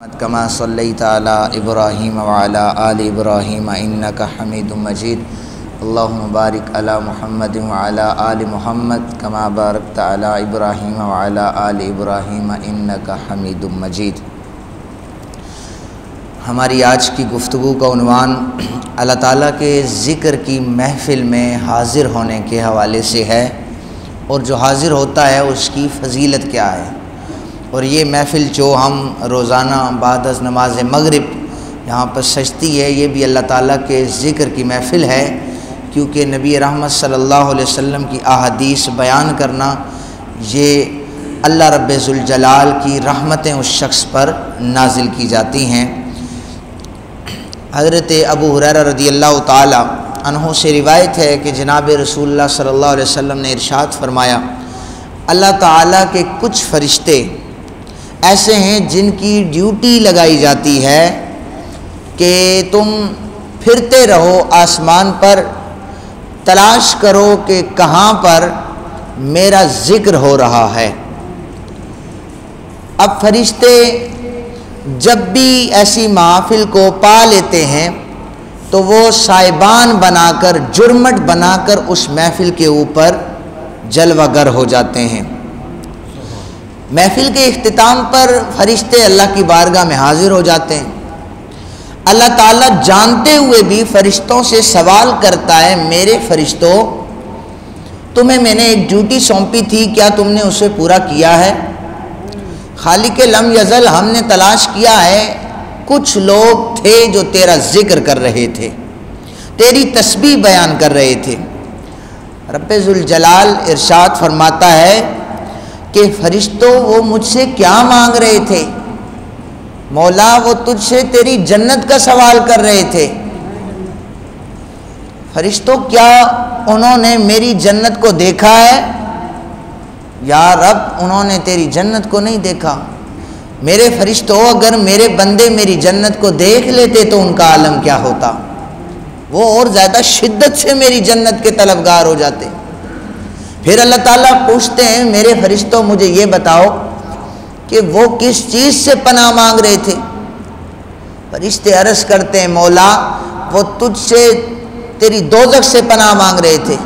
کما صلیت علی ابراہیم وعلی آل ابراہیم انک حمید مجید اللہم بارک علی محمد وعلی آل محمد کما بارکت علی ابراہیم وعلی آل ابراہیم انک حمید مجید۔ ہماری آج کی گفتگو کا عنوان اللہ تعالیٰ کے ذکر کی محفل میں حاضر ہونے کے حوالے سے ہے، اور جو حاضر ہوتا ہے اس کی فضیلت کیا ہے۔ اور یہ محفل جو ہم روزانہ بعد از نماز مغرب یہاں پر سجتی ہے، یہ بھی اللہ تعالیٰ کے ذکر کی محفل ہے، کیونکہ نبی رحمت صلی اللہ علیہ وسلم کی احادیث بیان کرنا یہ اللہ رب ذوالجلال کی رحمتیں اس شخص پر نازل کی جاتی ہیں۔ حضرت ابو ہریرہ رضی اللہ تعالی عنہ سے روایت ہے کہ جناب رسول اللہ صلی اللہ علیہ وسلم نے ارشاد فرمایا، اللہ تعالیٰ کے کچھ فرشتے ایسے ہیں جن کی ڈیوٹی لگائی جاتی ہے کہ تم پھرتے رہو آسمان پر، تلاش کرو کہ کہاں پر میرا ذکر ہو رہا ہے۔ اب فرشتے جب بھی ایسی محافل کو پا لیتے ہیں تو وہ سائبان بنا کر، جرمٹ بنا کر اس محفل کے اوپر جلوہ گر ہو جاتے ہیں۔ محفل کے اختتام پر فرشتے اللہ کی بارگاہ میں حاضر ہو جاتے ہیں۔ اللہ تعالیٰ جانتے ہوئے بھی فرشتوں سے سوال کرتا ہے، میرے فرشتوں، تمہیں میں نے ایک ڈیوٹی سونپی تھی، کیا تم نے اسے پورا کیا ہے؟ خالق لم یزل، ہم نے تلاش کیا ہے، کچھ لوگ تھے جو تیرا ذکر کر رہے تھے، تیری تسبیح بیان کر رہے تھے۔ رب ذوالجلال ارشاد فرماتا ہے کہ فرشتوں وہ مجھ سے کیا مانگ رہے تھے؟ مولا وہ تجھ سے تیری جنت کا سوال کر رہے تھے۔ فرشتوں کیا انہوں نے میری جنت کو دیکھا ہے؟ یا رب انہوں نے تیری جنت کو نہیں دیکھا۔ میرے فرشتوں اگر میرے بندے میری جنت کو دیکھ لیتے تو ان کا عالم کیا ہوتا؟ وہ اور زیادہ شدت سے میری جنت کے طلبگار ہو جاتے۔ پھر اللہ تعالیٰ پوچھتے ہیں، میرے فرشتوں مجھے یہ بتاؤ کہ وہ کس چیز سے پناہ مانگ رہے تھے؟ فرشتے عرض کرتے ہیں، مولا وہ تجھ سے تیری دوزخ سے پناہ مانگ رہے تھے۔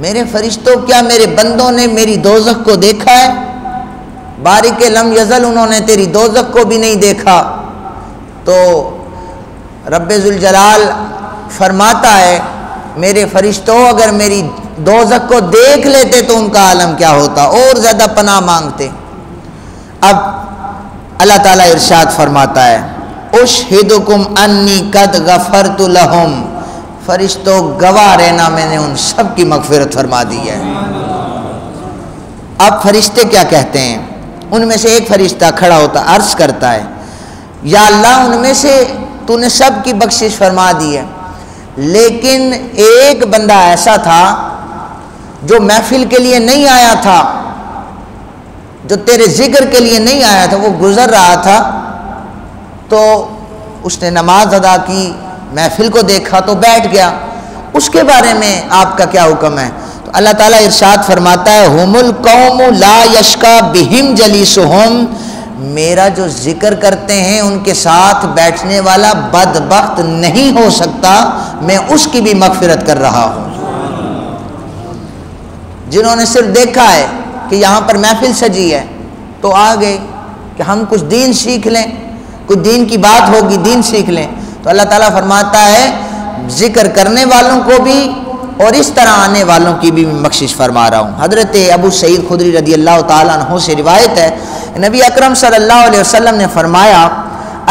میرے فرشتوں کیا میرے بندوں نے میری دوزخ کو دیکھا ہے؟ بارک لم یزل انہوں نے تیری دوزخ کو بھی نہیں دیکھا۔ تو رب ذوالجلال فرماتا ہے، میرے فرشتوں اگر میری دوزخ کو دیکھ لیتے تو ان کا عالم کیا ہوتا، اور زیادہ پناہ مانگتے۔ اب اللہ تعالیٰ ارشاد فرماتا ہے، اشہدکم انی قد غفرت لہم، فرشتوں گواہ رہنا میں نے ان سب کی مغفرت فرما دی ہے۔ اب فرشتے کیا کہتے ہیں؟ ان میں سے ایک فرشتہ کھڑا ہوتا عرض کرتا ہے، یا اللہ ان میں سے تو نے سب کی بخشش فرما دی ہے، لیکن ایک بندہ ایسا تھا جو محفل کے لیے نہیں آیا تھا، جو تیرے ذکر کے لیے نہیں آیا تھا، وہ گزر رہا تھا تو اس نے نماز ادا کی، محفل کو دیکھا تو بیٹھ گیا، اس کے بارے میں آپ کا کیا حکم ہے؟ تو اللہ تعالیٰ ارشاد فرماتا ہے، ہم القوم لا یشقی بہم جلیسہم، میرا جو ذکر کرتے ہیں ان کے ساتھ بیٹھنے والا بدبخت نہیں ہو سکتا، میں اس کی بھی مغفرت کر رہا ہوں۔ جنہوں نے صرف دیکھا ہے کہ یہاں پر محفل سجی ہے تو آ گئے کہ ہم کچھ دین سیکھ لیں، کچھ دین کی بات ہوگی، دین سیکھ لیں، تو اللہ تعالیٰ فرماتا ہے ذکر کرنے والوں کو بھی اور اس طرح آنے والوں کی بھی بخشش فرما رہا ہوں۔ حضرت ابو سعید خدری رضی اللہ تعالیٰ عنہ سے روایت ہے، نبی اکرم صلی اللہ علیہ وسلم نے فرمایا،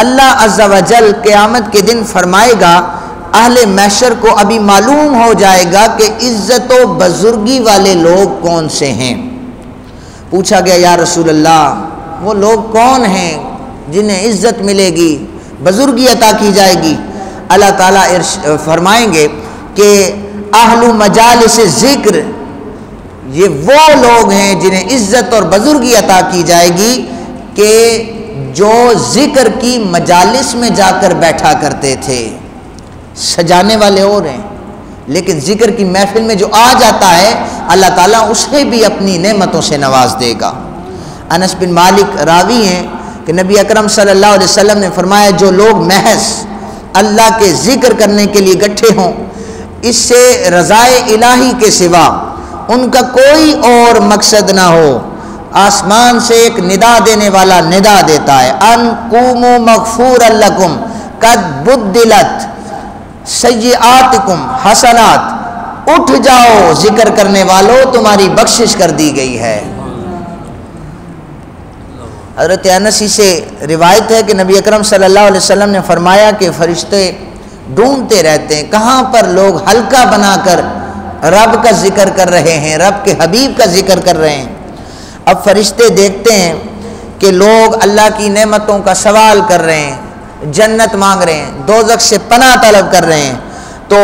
اللہ عز و جل قیامت کے دن فرمائے گا، اہل محشر کو ابھی معلوم ہو جائے گا کہ عزت و بزرگی والے لوگ کون سے ہیں۔ پوچھا گیا، یا رسول اللہ وہ لوگ کون ہیں جنہیں عزت ملے گی، بزرگی عطا کی جائے گی؟ اللہ تعالیٰ فرمائیں گے کہ اہل مجالس ذکر، یہ وہ لوگ ہیں جنہیں عزت اور بزرگی عطا کی جائے گی کہ جو ذکر کی مجالس میں جا کر بیٹھا کرتے تھے۔ سجانے والے اور ہیں، لیکن ذکر کی محفل میں جو آ جاتا ہے اللہ تعالیٰ اسے بھی اپنی نعمتوں سے نواز دے گا۔ انس بن مالک راوی ہیں کہ نبی اکرم صلی اللہ علیہ وسلم نے فرمایا جو لوگ محض اللہ کے ذکر کرنے کے لیے گٹھے ہوں، اس سے رضائے الہی کے سوا ان کا کوئی اور مقصد نہ ہو، آسمان سے ایک ندا دینے والا ندا دیتا ہے، ان قوموا مغفورا لکم قد بدلت سیئاتکم حسنات، اٹھ جاؤ ذکر کرنے والوں تمہاری بخشش کر دی گئی ہے۔ حضرت انس سے روایت ہے کہ نبی اکرم صلی اللہ علیہ وسلم نے فرمایا کہ فرشتے ڈھونڈتے رہتے ہیں کہاں پر لوگ حلقہ بنا کر رب کا ذکر کر رہے ہیں، رب کے حبیب کا ذکر کر رہے ہیں۔ اب فرشتے دیکھتے ہیں کہ لوگ اللہ کی نعمتوں کا سوال کر رہے ہیں، جنت مانگ رہے ہیں، دوزخ سے پناہ طلب کر رہے ہیں، تو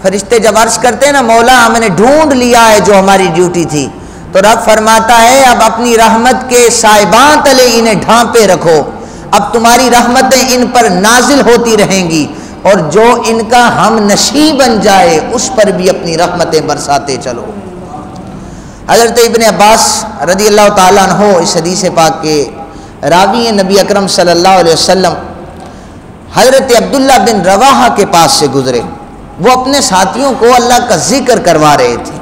فرشتے جب عرض کرتے ہیں نا مولا ہم نے ڈھونڈ لیا ہے جو ہماری ڈیوٹی تھی، تو رب فرماتا ہے اب اپنی رحمت کے سائبان تلے انہیں ڈھانپے رکھو، اب تمہاری رحمتیں ان پر نازل ہوتی رہیں گی، اور جو ان کا ہم نشیں بن جائے اس پر بھی اپنی رحمتیں برساتے چلو۔ حضرت ابن عباس رضی اللہ تعالیٰ عنہ اس حدیث پاک کے راوی ہیں، نبی اکرم صلی اللہ علیہ وسلم حضرت عبداللہ بن رواحہ کے پاس سے گزرے، وہ اپنے ساتھیوں کو اللہ کا ذکر کروا رہے تھے۔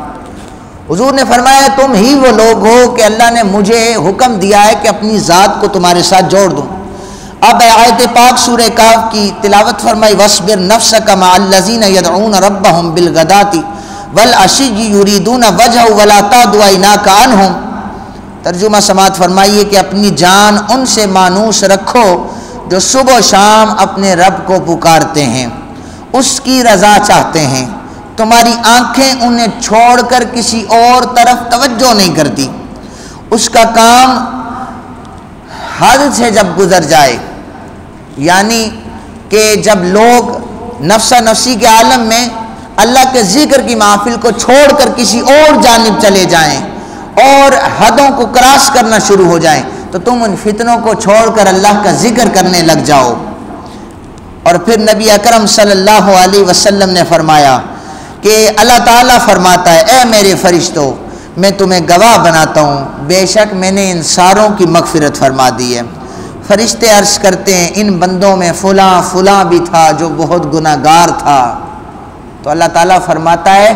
حضور نے فرمایا تم ہی وہ لوگ ہو کہ اللہ نے مجھے حکم دیا ہے کہ اپنی ذات کو تمہارے ساتھ جوڑ دوں۔ اب آیت پاک سورہ کہف کی تلاوت فرمائی وَاصْبِرْ نَفْسَكَ مَعَ الَّذِينَ يَدْعُونَ رَبَّهُمْ بِالْغَدَاةِ وَالْعَشِيِّ يُرِيدُونَ وَجْهَهُ وَلَا تَعْدُ عَيْنَاكَ عَنْهُمْ۔ ترجمہ سماعت فرمائیے کہ اپنی جان ان سے مانوس رکھو جو صبح و شام اپنے رب کو پکارتے ہیں، اس کی رضا چاہتے ہیں، تمہاری آنکھیں انہیں چھوڑ کر کسی اور طرف توجہ نہیں کرتی، اس کا کام حد سے جب گزر جائے، یعنی کہ جب لوگ نفسا نفسی کے عالم میں اللہ کے ذکر کی محفل کو چھوڑ کر کسی اور جانب چلے جائیں اور حدوں کو کراس کرنا شروع ہو جائیں، تو تم ان فتنوں کو چھوڑ کر اللہ کا ذکر کرنے لگ جاؤ۔ اور پھر نبی اکرم صلی اللہ علیہ وسلم نے فرمایا کہ اللہ تعالیٰ فرماتا ہے اے میرے فرشتوں میں تمہیں گواہ بناتا ہوں، بے شک میں نے ان ساروں کی مغفرت فرما دی ہے۔ فرشتے عرض کرتے ہیں ان بندوں میں فلاں فلاں بھی تھا جو بہت گناہ گار تھا، تو اللہ تعالیٰ فرماتا ہے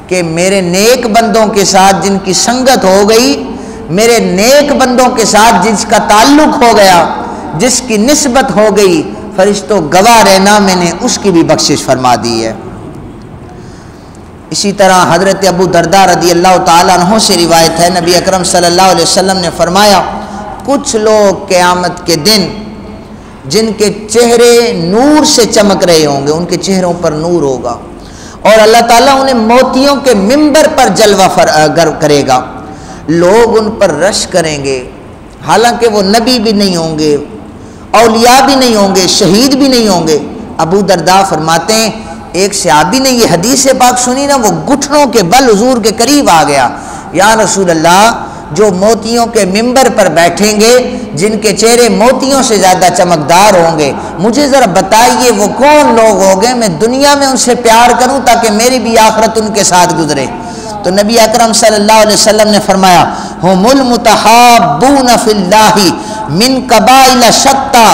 کہ میرے نیک بندوں کے ساتھ جن کی سنگت ہو گئی، میرے نیک بندوں کے ساتھ جس کا تعلق ہو گیا، جس کی نسبت ہو گئی، فرشتوں گواہ رہنا میں نے اس کی بھی بخشش فرما دی ہے۔ اسی طرح حضرت ابو درداء رضی اللہ تعالیٰ عنہ سے روایت ہے نبی اکرم صلی اللہ علیہ وسلم نے فرمایا کچھ لوگ قیامت کے دن جن کے چہرے نور سے چمک رہے ہوں گے، ان کے چہروں پر نور ہوگا، اور اللہ تعالیٰ انہیں موتیوں کے منبر پر جلوہ کرے گا، لوگ ان پر رش کریں گے، حالانکہ وہ نبی بھی نہیں ہوں گے، اولیاء بھی نہیں ہوں گے، شہید بھی نہیں ہوں گے۔ ابو درداء فرماتے ہیں ایک صحابی نے یہ حدیث پاک سنی نا، وہ گھٹنوں کے بل حضور کے قریب آ گیا، یا رسول اللہ جو موتیوں کے منبر پر بیٹھیں گے، جن کے چہرے موتیوں سے زیادہ چمکدار ہوں گے، مجھے ذرا بتائیے وہ کون لوگ ہوں گے، میں دنیا میں ان سے پیار کروں تاکہ میری بھی آخرت ان کے ساتھ گزرے۔ تو نبی اکرم صلی اللہ علیہ وسلم نے فرمایا ہم المتحابون فی اللہ من قبائل شتى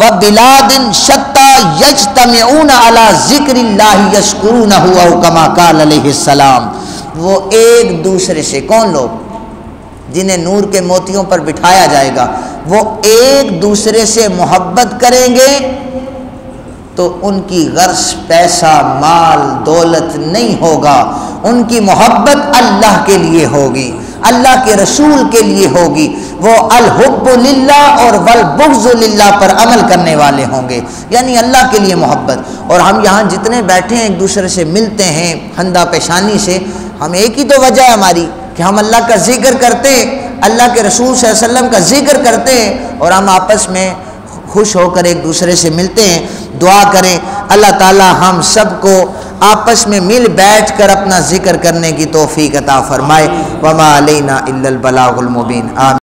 وبلاد شتى یجتمعون علی ذکر اللہ یشکرونہ او کما قال علیہ السلام۔ وہ ایک دوسرے سے، کون لوگ؟ جنہیں نور کے موتیوں پر بٹھایا جائے گا، وہ ایک دوسرے سے محبت کریں گے تو ان کی غرض پیسہ مال دولت نہیں ہوگا، ان کی محبت اللہ کے لیے ہوگی، اللہ کے رسول کے لیے ہوگی، وہ الحب للہ اور والبغض للہ پر عمل کرنے والے ہوں گے، یعنی اللہ کے لیے محبت۔ اور ہم یہاں جتنے بیٹھے ہیں ایک دوسرے سے ملتے ہیں خندہ پیشانی سے، ہم ایک ہی تو وجہ ہے ہماری کہ ہم اللہ کا ذکر کرتے ہیں، اللہ کے رسول صلی اللہ علیہ وسلم کا ذکر کرتے ہیں، اور ہم آپس میں خوش ہو کر ایک دوسرے سے ملتے ہیں۔ دعا کریں اللہ تعالی ہم سب کو آپس میں مل بیٹھ کر اپنا ذکر کرنے کی توفیق عطا فرمائے۔ وما علینا الا البلاغ المبین۔ آمین۔